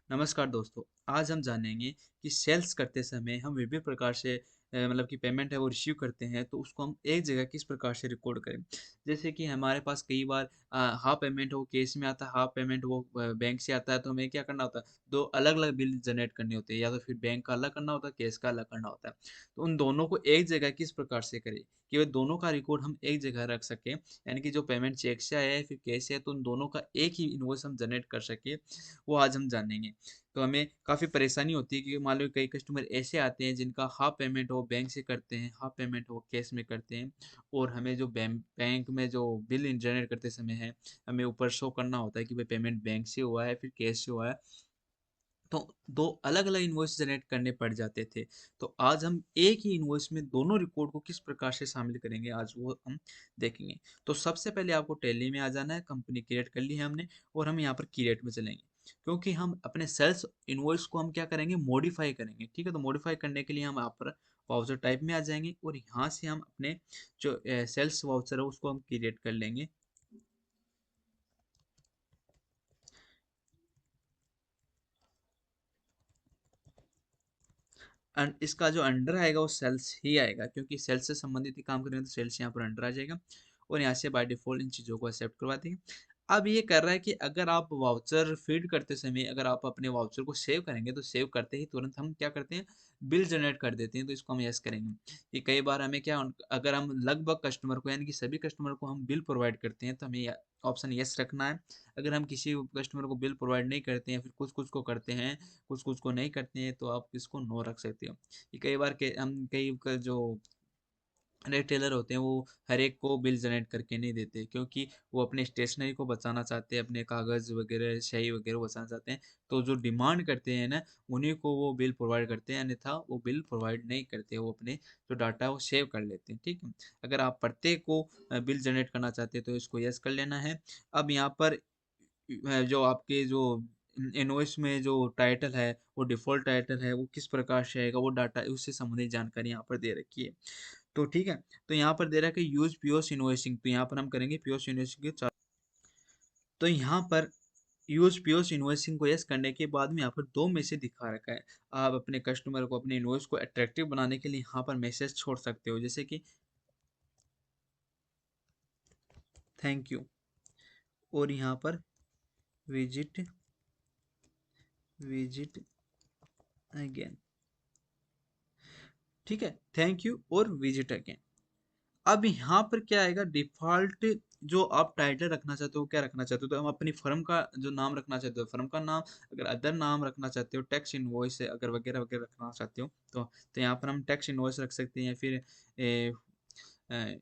नमस्कार दोस्तों, आज हम जानेंगे कि सेल्स करते समय हम विभिन्न प्रकार से मतलब कि पेमेंट है वो रिसीव करते हैं तो उसको हम एक जगह किस प्रकार से रिकॉर्ड करें। जैसे कि हमारे पास कई बार हाफ पेमेंट वो कैश में आता है, हाफ पेमेंट वो बैंक से आता है, तो हमें क्या करना होता है, 2 अलग-अलग बिल जनरेट करने होते हैं या तो फिर बैंक का अलग करना होता है, कैश का अलग करना होता है। तो उन दोनों को एक जगह किस प्रकार से करें कि वो दोनों का रिकॉर्ड हम एक जगह रख सकें, यानी कि जो पेमेंट चेक से आया है फिर कैश से है तो उन दोनों का एक ही इनवॉइस हम जनरेट कर सकें, वो आज हम जानेंगे। तो हमें काफ़ी परेशानी होती है क्योंकि मान लो कई कस्टमर ऐसे आते हैं जिनका हाफ पेमेंट वो बैंक से करते हैं, हाफ पेमेंट वो कैश में करते हैं और हमें जो बैंक में जो बिल जनरेट करते समय है, हमें ऊपर शो करना होता है कि भाई पेमेंट बैंक से हुआ है, फिर कैश से हुआ है। तो 2 अलग-अलग इनवॉइस जनरेट करने पड़ जाते थे। तो आज हम एक ही इनवॉइस में दोनों रिकॉर्ड को किस प्रकार से शामिल करेंगे, आज वो हम देखेंगे। तो सबसे पहले आपको टैली में आ जाना है, कंपनी क्रिएट कर ली है हमने और हम यहाँ पर क्रिएट में चलेंगे। क्योंकि हम अपने सेल्स इनवॉइस को हम क्या करेंगे, मॉडिफ़ाई करेंगे, ठीक है? तो मॉडिफ़ाई करने के लिए हम यहाँ पर वाउचर टाइप में आ जाएँगे और यहाँ से हम अपने जो सेल्स वाउचर है उसको हम क्रिएट कर लेंगे। इसका जो अंडर आएगा वो सेल्स ही आएगा क्योंकि सेल्स से संबंधित ही काम करेंगे तो सेल्स यहाँ पर अंडर आ जाएगा और यहाँ से बाय डिफ़ॉल्ट इन चीज़ों को एक्सेप्ट करवा देंगे। अब ये कर रहा है कि अगर आप वाउचर फ़ीड करते समय अगर आप अपने वाउचर को सेव करेंगे तो सेव करते ही तुरंत हम क्या करते हैं, बिल जनरेट कर देते हैं, तो इसको हम येस करेंगे। कि कई बार हमें क्या अगर हम लगभग कस्टमर को यानी कि सभी कस्टमर को हम बिल प्रोवाइड करते हैं तो हमें ऑप्शन येस रखना है। अगर हम किसी कस्टमर को बिल प्रोवाइड नहीं करते हैं, फिर कुछ-कुछ को करते हैं, कुछ-कुछ को नहीं करते हैं, तो आप इसको नो रख सकते हो। कि कई बार के हम कई क जो रिटेलर होते हैं वो हर एक को बिल जनरेट करके नहीं देते क्योंकि वो अपने स्टेशनरी को बचाना चाहते हैं, अपने कागज़ वगैरह, स्याही वगैरह बचाना चाहते हैं। तो जो डिमांड करते हैं ना, उन्हीं को वो बिल प्रोवाइड करते हैं, अन्यथा वो बिल प्रोवाइड नहीं करते, वो अपने जो डाटा है वो सेव कर लेते हैं, ठीक है? अगर आप प्रत्येक को बिल जनरेट करना चाहते हैं तो इसको येस कर लेना है। अब यहाँ पर जो आपके जो इनवॉइस में जो टाइटल है, वो डिफ़ॉल्ट टाइटल है, वो किस प्रकार से आएगा, वो डाटा उससे संबंधित जानकारी यहाँ पर दे रखी है। तो ठीक है, तो यहाँ पर दे रहा है कि यूज़ पीओएस इनवॉइसिंग, तो यहाँ पर हम करेंगे पीओएस इनवॉइसिंग के चा तो यहाँ पर यूज़ पीओएस इनवॉइसिंग को येस करने के बाद में यहाँ पर 2 मैसेज दिखा रखा है। आप अपने कस्टमर को अपने इनवॉइस को अट्रैक्टिव बनाने के लिए यहाँ पर मैसेज छोड़ सकते हो, जैसे कि थैंक यू और यहाँ पर विजिट विजिट अगेन, ठीक है? थैंक यू और विजिट अगेन। अब यहाँ पर क्या आएगा, डिफ़ॉल्ट जो आप टाइटल रखना चाहते हो, क्या रखना चाहते हो? तो हम अपनी फ़र्म का जो नाम रखना चाहते हो, फ़र्म का नाम, अगर अदर नाम रखना चाहते हो, टैक्स इनवॉइस है अगर वगैरह-वगैरह रखना चाहते हो, तो यहाँ पर हम टैक्स इनवॉइस रख सकते हैं, फिर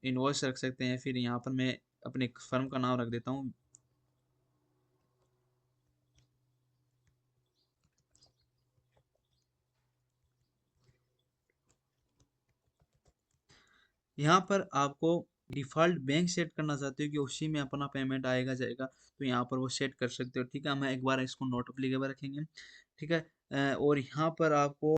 इनवॉइस रख सकते हैं, फिर यहाँ पर मैं अपनी फ़र्म का नाम रख देता हूँ। यहाँ पर आपको डिफ़ॉल्ट बैंक सेट करना चाहते हो कि उसी में अपना पेमेंट आएगा जाएगा, तो यहाँ पर वो सेट कर सकते हो, ठीक है? हम एक बार इसको नोट एप्लीकेबल रखेंगे, ठीक है? और यहाँ पर आपको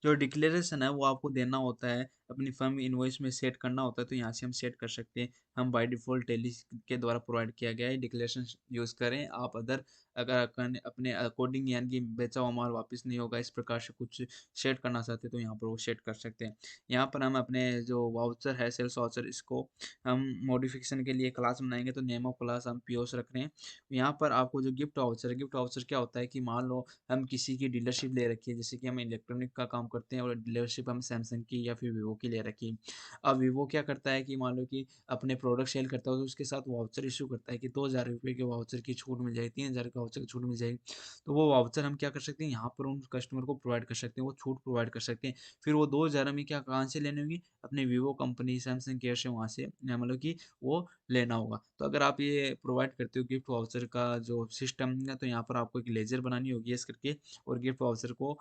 जो डिक्लेरेशन है वो आपको देना होता है, अपनी फर्म इनवॉइस में सेट करना होता है, तो यहाँ से हम सेट कर सकते हैं। हम बाय डिफ़ॉल्ट टैली के द्वारा प्रोवाइड किया गया है, डिक्लेरेशन यूज़ करें। आप अदर अगर अपने अकॉर्डिंग यानी कि बेचा हुआ माल वापस नहीं होगा, इस प्रकार से कुछ सेट करना चाहते हैं, तो यहाँ पर वो सेट कर सकते हैं। यहाँ पर हम अपने जो वाउचर है, सेल्स वाउचर, इसको हम मॉडिफ़िकेशन के लिए क्लास बनाएँगे, तो नेम ऑफ क्लास हम पीओस रख रहे हैं। यहाँ पर आपको जो गिफ्ट वाउचर है, गिफ्ट वाउचर क्या होता है कि मान लो हम किसी की डीलरशिप ले रखी है, जैसे कि हम इलेक्ट्रॉनिक का काम करते हैं और डीलरशिप हम सैमसंग की या फिर वीवो की ले रखी है। अब वीवो क्या करता है कि मान लो कि अपने प्रोडक्ट सेल करता है तो उसके साथ वाउचर इश्यू करता है कि 2,000 रुपये के वाउचर की छूट मिल जाएगी, 3,000 के वाउचर की छूट मिल जाएगी। तो वो वाउचर हम क्या कर सकते हैं, यहाँ पर उन कस्टमर को प्रोवाइड कर सकते हैं, वो छूट प्रोवाइड कर सकते हैं। फिर वो 2,000 हमें क्या कहाँ से लेनी होगी, अपने वीवो कंपनी सैमसंग केयर से, वहाँ से मतलब कि वो लेना होगा। तो अगर आप ये प्रोवाइड करते हो गिफ्ट वाउचर का जो सिस्टम है, तो यहाँ पर आपको एक लेजर बनानी होगी इस करके और गिफ्ट वाउचर को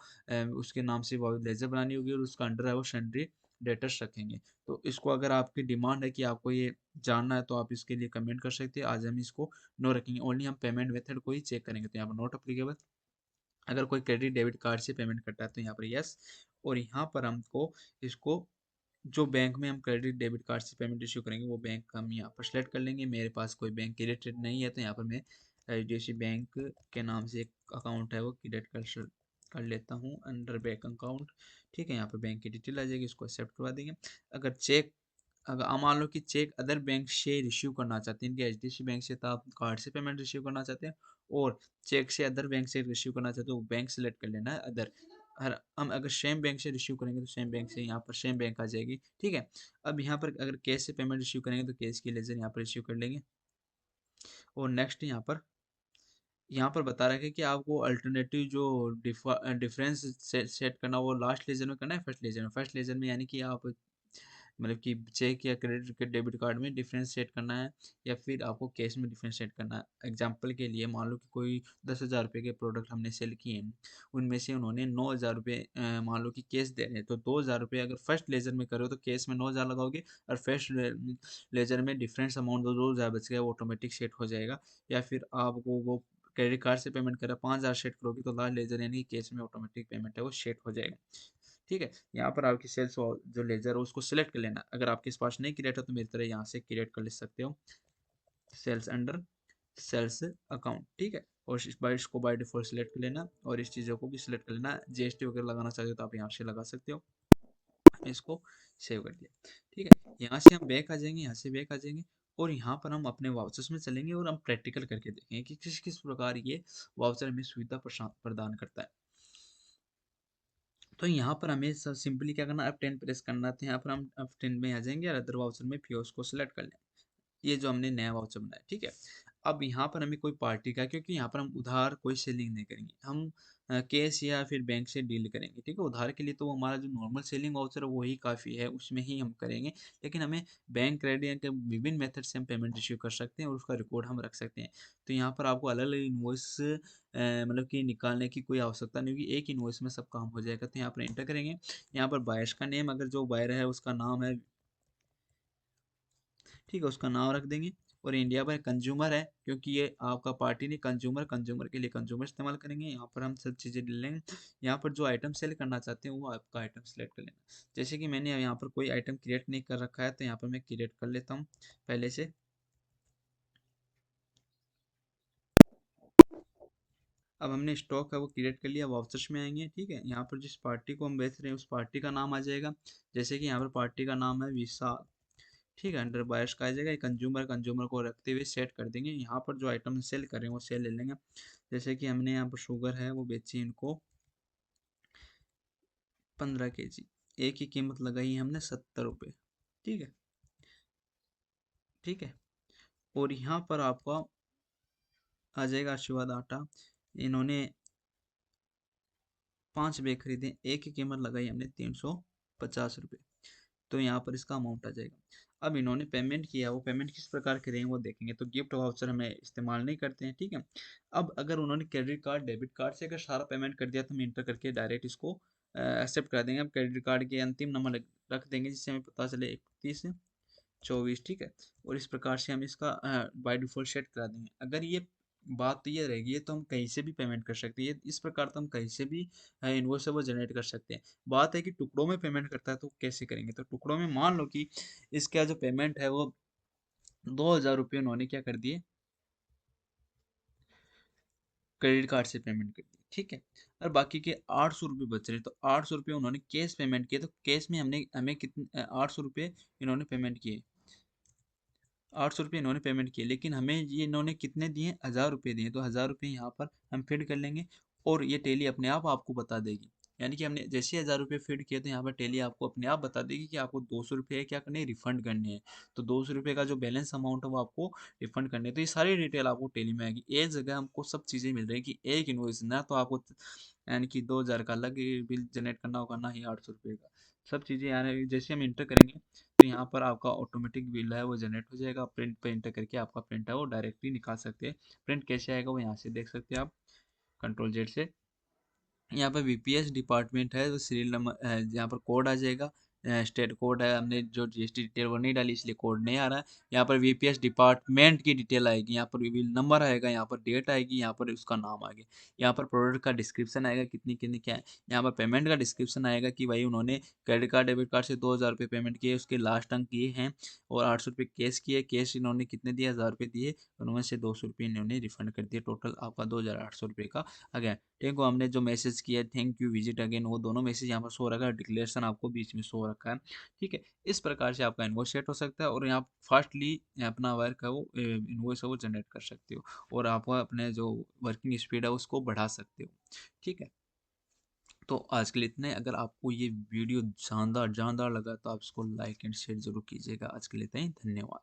उसके नाम से वो लेजर बनानी होगी और उसका अंडर है वो सन्ड्री डेटर्स रखेंगे। तो इसको अगर आपकी डिमांड है कि आपको ये जानना है तो आप इसके लिए कमेंट कर सकते हैं। आज हम इसको नो रखेंगे, ओनली हम पेमेंट मेथड को ही चेक करेंगे, तो यहाँ पर नॉट एप्लीकेबल। अगर कोई क्रेडिट डेबिट कार्ड से पेमेंट करता है तो यहाँ पर यस, और यहाँ पर हमको इसको जो बैंक में हम क्रेडिट डेबिट कार्ड से पेमेंट इश्यू करेंगे वो बैंक हम यहाँ पर सेलेक्ट कर लेंगे। मेरे पास कोई बैंक रिलेटेड नहीं है तो यहाँ पर मैं HDFC बैंक के नाम से एक अकाउंट है वो क्रिएट कर लेता हूँ अंडर बैंक अकाउंट। ठीक है, यहाँ पर बैंक की डिटेल आ जाएगी, इसको एक्सेप्ट करवा देंगे। अगर चेक, अगर आप मान लो कि चेक अदर बैंक से रिसीव करना चाहते हैं, इनके HDFC बैंक से तो आप कार्ड से पेमेंट रिसीव करना चाहते हैं, और चेक से अदर बैंक से रिसीव करना चाहते हो, बैंक सेलेक्ट कर लेना है अदर। हर हम अगर सेम बैंक से रिसीव करेंगे तो सेम बैंक से यहाँ पर सेम बैंक आ जाएगी। ठीक है, अब यहाँ पर अगर कैश से पेमेंट रिसीव करेंगे तो कैश की लेजर यहाँ पर रिसीव कर लेंगे। और नेक्स्ट यहाँ पर बता रहा है कि आपको अल्टरनेटिव जो डिफरेंस सेट करना, वो लास्ट लेजर में करना है फर्स्ट लेजर में। फर्स्ट लेजर में यानी कि आप मतलब कि चेक या क्रेडिट के डेबिट कार्ड में डिफरेंस सेट करना है, या फिर आपको कैश में डिफरेंस सेट करना है। एग्जांपल के लिए मान लो कि कोई 10,000 रुपये के प्रोडक्ट हमने सेल किए हैं, उनमें से उन्होंने 9,000 रुपये मान लो कि कैश दे रहे हैं, तो 2,000 रुपये अगर फर्स्ट लेजर में करो तो कैश में 9,000 लगाओगे, और फर्स्ट लेजर में डिफरेंस अमाउंट जो 2,000 बच गया वो ऑटोमेटिक सेट हो जाएगा। या फिर आपको वो क्रेडिट कार्ड से पेमेंट करा 5,000 सेट करोगे तो लास्ट लेजर यानी कि कैश में ऑटोमेटिक पेमेंट है वो सेट हो जाएगा। ठीक है, यहाँ पर आपकी सेल्स जो लेजर है उसको सिलेक्ट कर लेना। अगर आपके पास नहीं क्रिएट हो तो मेरी तरह यहाँ से क्रिएट कर ले सकते हो, सेल्स अंडर सेल्स अकाउंट। ठीक है, और इसको बाय डिफॉल्ट सिलेक्ट कर लेना, और इस चीज़ों को भी सिलेक्ट कर लेना। GST वगैरह लगाना चाहते हो तो आप यहाँ से लगा सकते हो। हमने इसको सेव कर दिया। ठीक है, यहाँ से हम बैक आ जाएंगे, यहाँ से बैक आ जाएंगे, और यहाँ पर हम अपने वाउचर्स में चलेंगे और हम प्रैक्टिकल करके देखेंगे कि किस किस प्रकार ये वाउचर हमें सुविधा प्रदान करता है। तो यहाँ पर हमें सिंपली क्या करना है, F10 प्रेस करना था। यहाँ पर हम F10 में आ जाएंगे और अदर वाउचर में पीओस को सिलेक्ट कर लें। ये जो हमने नया वाउचर बनाया। ठीक है, अब यहाँ पर हमें कोई पार्टी का, क्योंकि यहाँ पर हम उधार कोई सेलिंग नहीं करेंगे, हम कैश या फिर बैंक से डील करेंगे। ठीक है, उधार के लिए तो हमारा जो नॉर्मल सेलिंग वाउचर है वही काफ़ी है, उसमें ही हम करेंगे। लेकिन हमें बैंक क्रेडिट के विभिन्न मेथड से हम पेमेंट रिसीव कर सकते हैं और उसका रिकॉर्ड हम रख सकते हैं। तो यहाँ पर आपको अलग अलग इन्वॉइस मतलब कि निकालने की कोई आवश्यकता नहीं होगी, एक इन्वॉइस में सब काम हो जाएगा। तो यहाँ पर एंटर करेंगे, यहाँ पर बायर्स का नेम, अगर जो बायर है उसका नाम है, ठीक है, उसका नाम रख देंगे। और इंडिया पर कंज्यूमर है, क्योंकि ये आपका पार्टी नहीं, कंज्यूमर, कंज्यूमर के लिए कंज्यूमर इस्तेमाल करेंगे। यहाँ पर हम सब चीज़ें ले लेंगे। यहाँ पर जो आइटम सेल करना चाहते हैं वो आपका आइटम सेलेक्ट कर लेना। जैसे कि मैंने यहाँ पर कोई आइटम क्रिएट नहीं कर रखा है, तो यहाँ पर मैं क्रिएट कर लेता हूँ पहले से। अब हमने स्टॉक है वो क्रिएट कर लिया, वाउचर्स में आएंगे। ठीक है, यहाँ पर जिस पार्टी को हम बेच रहे हैं उस पार्टी का नाम आ जाएगा। जैसे कि यहाँ पर पार्टी का नाम है विशाल। ठीक है, अंडर बायर्स का आ जाएगा, कंज्यूमर, कंज्यूमर को रखते हुए सेट कर देंगे। यहाँ पर जो आइटम सेल कर रहे हैं वो सेल ले लेंगे। जैसे कि हमने यहाँ पर शुगर है वो बेची इनको 15 kg, एक की कीमत लगाई है हमने 70 रुपये। ठीक है, ठीक है, और यहाँ पर आपका आ जाएगा आशीर्वाद आटा। इन्होंने 5 बैग खरीदे, एक की कीमत लगाई हमने 350 रुपये। तो यहाँ पर इसका अमाउंट आ जाएगा। अब इन्होंने पेमेंट किया, वो पेमेंट किस प्रकार करें वो देखेंगे। तो गिफ्ट वाउचर हमें इस्तेमाल नहीं करते हैं। ठीक है, अब अगर उन्होंने क्रेडिट कार्ड डेबिट कार्ड से अगर सारा पेमेंट कर दिया तो हम इंटर करके डायरेक्ट इसको एक्सेप्ट कर देंगे। अब क्रेडिट कार्ड के अंतिम नंबर रख देंगे जिससे हमें पता चले 3124। ठीक है, और इस प्रकार से हम इसका बाय डिफॉल्ट सेट करा देंगे। अगर ये बात तो ये रहेगी, ये तो हम कहीं से भी पेमेंट कर सकते हैं, इस प्रकार तो हम कहीं से भी इनवॉइस है वो जनरेट कर सकते हैं। बात है कि टुकड़ों में पेमेंट करता है तो कैसे करेंगे। तो टुकड़ों में मान लो कि इसका जो पेमेंट है वो 2,000 रुपये उन्होंने क्या कर दिए, क्रेडिट कार्ड से पेमेंट कर दी। ठीक है, और बाकी के 800 रुपये बच रहे, तो 800 रुपये उन्होंने कैश पेमेंट किए। तो कैश में हमने हमें कितने 800 रुपये इन्होंने पेमेंट किए, 800 रुपये इन्होंने पेमेंट किए, लेकिन हमें ये इन्होंने कितने दिए, 1,000 रुपये दिए। तो 1,000 रुपये यहाँ पर हम फीड कर लेंगे, और ये टेली अपने आप आपको बता देगी। यानी कि हमने जैसे ही 1,000 रुपये फीड किए तो यहाँ पर टेली आपको अपने आप बता देगी कि आपको 200 रुपये क्या करने हैं, रिफंड करने हैं। तो 200 रुपये का जो बैलेंस अमाउंट है वो आपको रिफंड करने हैं। तो ये सारी डिटेल आपको टेली में आएगी। एक जगह हमको सब चीज़ें मिल रही है कि एक इन्वॉइस ना, तो आपको यानी कि 2,000 का अलग बिल जनरेट करना होगा, ना ही 800 रुपये का। सब चीज़ें यानी जैसे हम इंटर करेंगे तो यहाँ पर आपका ऑटोमेटिक बिल है वो जनरेट हो जाएगा। प्रिंट पे इंटर करके आपका प्रिंट है वो डायरेक्टली निकाल सकते हैं। प्रिंट कैसे आएगा वो यहाँ से देख सकते हैं आप, कंट्रोल Z से। यहाँ पर VPS डिपार्टमेंट है तो सीरियल नंबर यहाँ पर कोड आ जाएगा। स्टेट कोड है, हमने जो जीएसटी डिटेल वो नहीं डाली इसलिए कोड नहीं आ रहा है। यहाँ पर वीपीएस डिपार्टमेंट की डिटेल आएगी, यहाँ पर बिल नंबर आएगा, यहाँ पर डेट आएगी, यहाँ पर उसका नाम आएगा, यहाँ पर प्रोडक्ट का डिस्क्रिप्शन आएगा कितनी कितनी क्या है, यहाँ पर पेमेंट का डिस्क्रिप्शन आएगा कि भाई उन्होंने क्रेडिट कार्ड डेबिट कार्ड से 2,000 रुपये पेमेंट किए, उसके लास्ट अंक ये हैं, और 800 रुपये कैश किए, कैश इन्होंने कितने दिए, 1,000 रुपये दिए, उनमें से 200 रुपये इन्होंने रिफंड कर दिए, टोटल आपका 2,800 रुपये का आ गया। ठीक है, हमने जो मैसेज किया थैंक यू विजिट अगेन वो दोनों मैसेज यहाँ पर शो रखा है, डिक्लेरेशन आपको बीच में शो रखा है। ठीक है, इस प्रकार से आपका इन्वॉइस सेट हो सकता है, और यहाँ फास्टली अपना वर्क है वो इन्वॉइस है वो जनरेट कर सकते हो, और आप अपने जो वर्किंग स्पीड है उसको बढ़ा सकते हो। ठीक है, तो आज के लिए इतने। अगर आपको ये वीडियो शानदार जानदार लगा तो आप इसको लाइक एंड शेयर जरूर कीजिएगा। आज के लिए इतना ही, धन्यवाद।